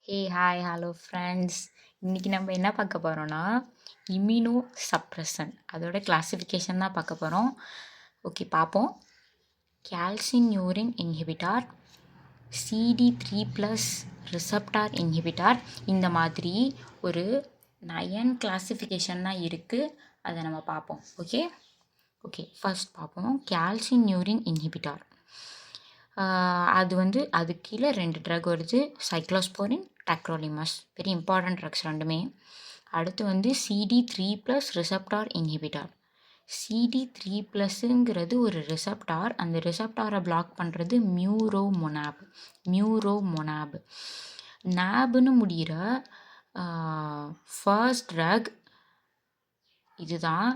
Hey hi hello friends. இன்றைக்கி நம்ம என்ன பார்க்க போகிறோன்னா இம்யூனோ சப்ரசன் அதோட கிளாசிஃபிகேஷன் தான் பார்க்க போகிறோம். ஓகே பார்ப்போம். Calcineurin inhibitor, CD3+ receptor inhibitor, இந்த மாதிரி ஒரு 9 கிளாசிஃபிகேஷன் தான் இருக்குது. அதை நம்ம பார்ப்போம். ஓகே ஃபர்ஸ்ட் பார்ப்போம். கால்சினியூரின் இன்ஹிபிட்டார் அது கீழே 2 ட்ரக் வருது, சைக்ளோஸ்போரின், டக்ரோலிமஸ். வெரி இம்பார்ட்டன்ட் ட்ரக்ஸ் ரெண்டுமே. அடுத்து CD3+ ரிசப்டார் இன்ஹிபிட்டார். CD3+ங்கிறது ஒரு ரிசப்டார். அந்த ரிசப்டாரை பிளாக் பண்ணுறது மியூரோமொனாப். நாப்னு முடிகிற ஃபர்ஸ்ட் ட்ரக் இதுதான்.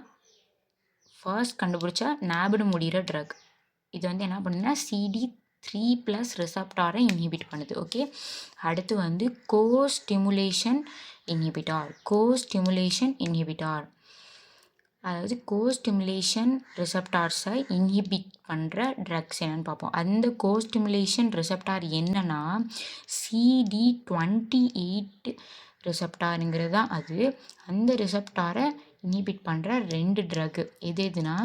ஃபர்ஸ்ட் கண்டுபிடிச்ச நாப்னு முடிகிற ட்ரக் இது என்ன பண்ணுன்னா CD3+ ரிசப்டாரை இன்ஹிபிட் பண்ணுது. ஓகே, அடுத்து கோஸ்டிமுலேஷன் இன்ஹிபிட்டார். அதாவது கோஸ்டிமுலேஷன் ரிசப்டார்ஸை இன்ஹிபிட் பண்ணுற ட்ரக்ஸ் என்னன்னு பார்ப்போம். அந்த கோஸ்டிமுலேஷன் ரிசப்டார் என்னன்னா CD28 ரிசப்டாருங்கிறது தான் அது. அந்த ரிசப்டாரை இன்ஹிபிட் பண்ணுற 2 ட்ரக்கு எதுனா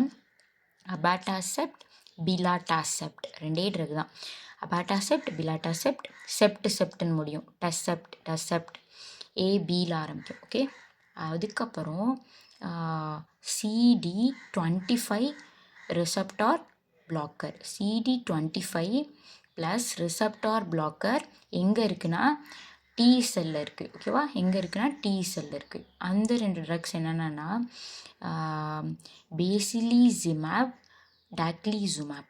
அபாட்டாசெப்ட், பிலாட்டாசெப்ட். 2 ட்ரக் தான். அபாட்டாசெப்ட், பிலாட்டாசெப்ட், செப்ட்னு முடியும். டசெப்ட் ஏபியில் ஆரம்பிக்கும். ஓகே, அதுக்கப்புறம் CD25 receptor blogger. CD25+ receptor blogger எங்கே இருக்குன்னா T செல்லில் இருக்குது. ஓகேவா, எங்கே இருக்குன்னா T செல்லில் இருக்குது. அந்த 2 ட்ரக்ஸ் என்னென்னா பேசிலிசிமேப், டாக்லிசிமேப்.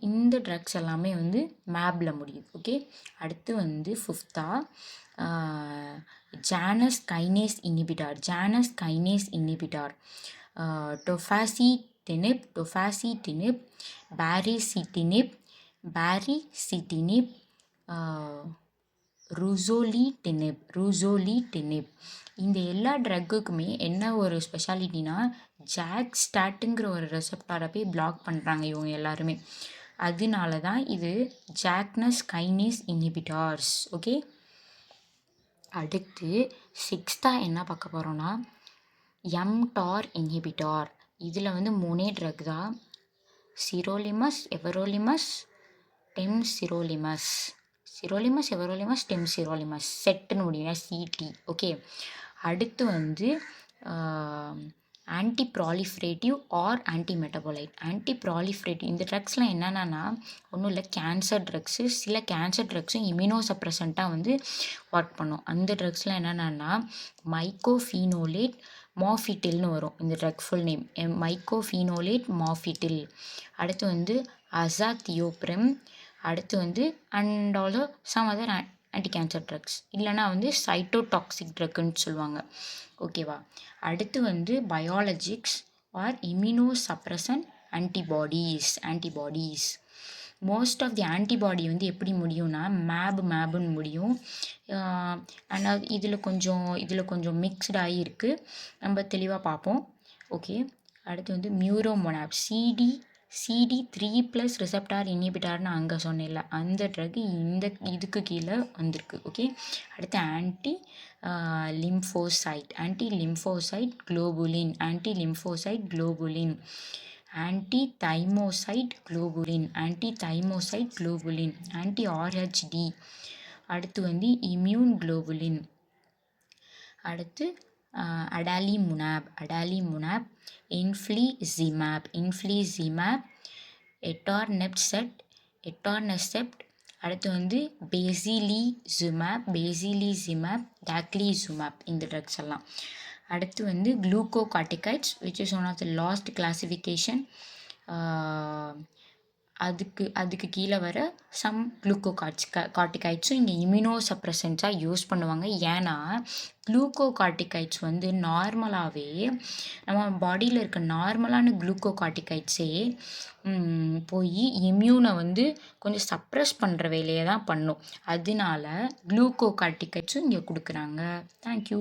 இந்த ட்ரக்ஸ் எல்லாமே மேப்பில் முடியுது. ஓகே, அடுத்து ஃபிஃப்த்தா ஜானஸ் கைனேஸ் இன்ஹிபிட்டார். டொஃபாசிட்டினிப், பேரிசிட்டினிப், ருசோலிட்டினிப். இந்த எல்லா ட்ரக்குக்குமே என்ன ஒரு ஸ்பெஷாலிட்டினா ஜாக்ஸ்டாட்டுங்கிற ஒரு ரெசப்டாரை போய் பிளாக் பண்ணுறாங்க இவங்க எல்லாருமே. அதனால தான் இது ஜாக்னஸ் கைனேஸ் இன்ஹிபிட்டார்ஸ். ஓகே, அடுத்து சிக்ஸ்த்தாக என்ன பார்க்க போகிறோன்னா எம்டார் இன்ஹிபிட்டார். இதில் 3 ட்ரக் தான். சிரோலிமஸ், எவரோலிமஸ், டெம்சிரோலிமஸ். செட்டுன்னு முடியும், சிடி. ஓகே, அடுத்து anti proliferative or anti metabolite. இந்த ட்ரக்ஸ்லாம் என்னென்னா ஒன்றும் இல்லை, கேன்சர் ட்ரக்ஸு. சில கேன்சர் ட்ரக்ஸும் இம்யூனோ சப்ரசண்ட்டாக ஒர்க் பண்ணும். அந்த ட்ரக்ஸ்லாம் என்னென்னா மைக்கோஃபினோலேட் மாஃபிட்டில்னு வரும். இந்த drug full name mycophenolate mofetil. அடுத்து அசாத்தியோப்ரிம். அடுத்து and also some other anti cancer drugs, இல்லைனா சைட்டோடாக்சிக் ட்ரக்குன்னு சொல்லுவாங்க. ஓகேவா, அடுத்து biologics or immuno suppressant antibodies. Most of the antibody எப்படி முடியும்னா மேப்னு முடியும். அண்ட் இதில் கொஞ்சம் மிக்ஸ்டாகி இருக்குது. நம்ம தெளிவாக பார்ப்போம். ஓகே, அடுத்து மியூரோமொனாப். CD3+ ரிசப்டார் இன்ஹிபிட்டார்னு அங்கே சொன்னேன்ல, அந்த ட்ரக் இதுக்கு கீழே வந்திருக்கு. ஓகே, அடுத்து anti lymphocyte globulin, anti thymocyte globulin, anti RH-D. அடுத்து இம்யூன் குளோபுலின். அடுத்து அடாலிமுனாப், இன்ஃப்ளிசிமேப், எட்டார்னெசெப்ட். அடுத்து பேசிலிசுமேப், டாக்லிசுமேப். இந்த ட்ரக்ஸ் எல்லாம். அடுத்து குளூக்கோகார்டிகைட்ஸ் which is one of the last classification. அதுக்கு கீழே வர சம் குளூக்கோகார்டிகைட்ஸும் இங்கே இம்யூனோ சப்ரசன்ஸாக யூஸ் பண்ணுவாங்க. ஏன்னா குளூக்கோகார்டிகைட்ஸ் நார்மலாகவே நம்ம பாடியில் இருக்க நார்மலான குளூக்கோகார்டிகைட்ஸே போய் இம்யூனை கொஞ்சம் சப்ரஸ் பண்ணுற வேலையை தான் பண்ணும். அதனால குளூக்கோகார்டிகைட்ஸும் இங்கே கொடுக்குறாங்க. தேங்க்யூ.